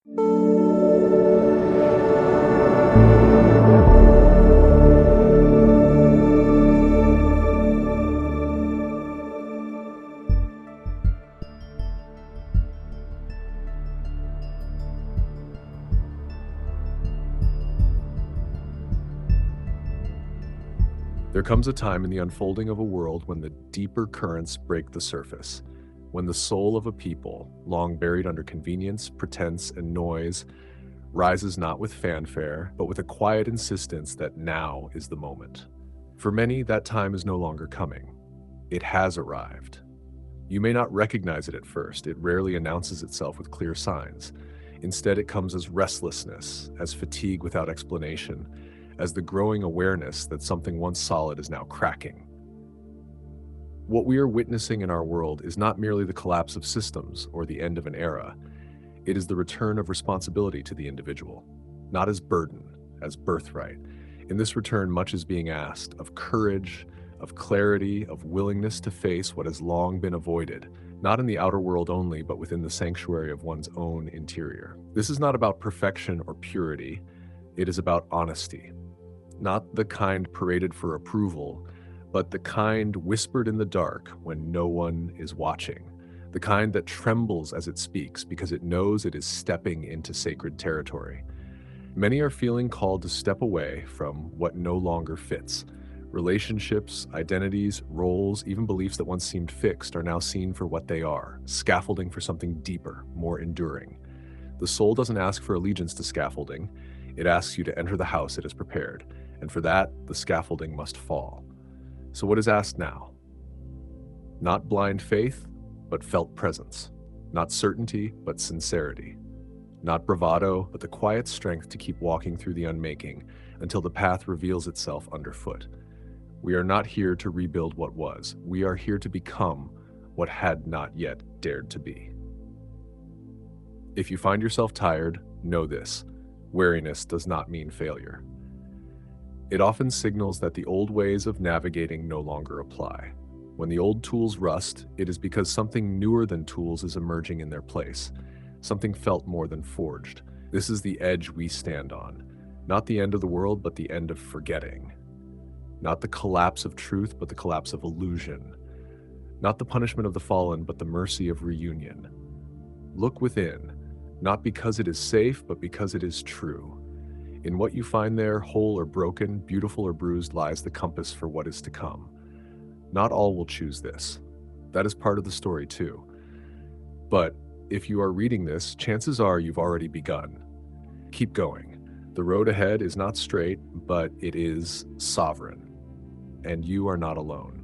There comes a time in the unfolding of a world when the deeper currents break the surface, when the soul of a people, long buried under convenience, pretense, and noise, rises not with fanfare, but with a quiet insistence that now is the moment. For many, that time is no longer coming. It has arrived. You may not recognize it at first. It rarely announces itself with clear signs. Instead, it comes as restlessness, as fatigue without explanation, as the growing awareness that something once solid is now cracking. What we are witnessing in our world is not merely the collapse of systems or the end of an era. It is the return of responsibility to the individual, not as burden, as birthright. In this return, much is being asked of courage, of clarity, of willingness to face what has long been avoided, not in the outer world only, but within the sanctuary of one's own interior. This is not about perfection or purity. It is about honesty. Not the kind paraded for approval, but the kind whispered in the dark when no one is watching. The kind that trembles as it speaks because it knows it is stepping into sacred territory. Many are feeling called to step away from what no longer fits. Relationships, identities, roles, even beliefs that once seemed fixed are now seen for what they are, scaffolding for something deeper, more enduring. The soul doesn't ask for allegiance to scaffolding. It asks you to enter the house it has prepared, and for that, the scaffolding must fall. So what is asked now? Not blind faith, but felt presence. Not certainty, but sincerity. Not bravado, but the quiet strength to keep walking through the unmaking until the path reveals itself underfoot. We are not here to rebuild what was. We are here to become what had not yet dared to be. If you find yourself tired, know this: weariness does not mean failure. It often signals that the old ways of navigating no longer apply. When the old tools rust, it is because something newer than tools is emerging in their place, something felt more than forged. This is the edge we stand on, not the end of the world, but the end of forgetting. Not the collapse of truth, but the collapse of illusion. Not the punishment of the fallen, but the mercy of reunion. Look within, not because it is safe, but because it is true. In what you find there, whole or broken, beautiful or bruised, lies the compass for what is to come. Not all will choose this. That is part of the story too. But if you are reading this, chances are you've already begun. Keep going. The road ahead is not straight, but it is sovereign. And you are not alone.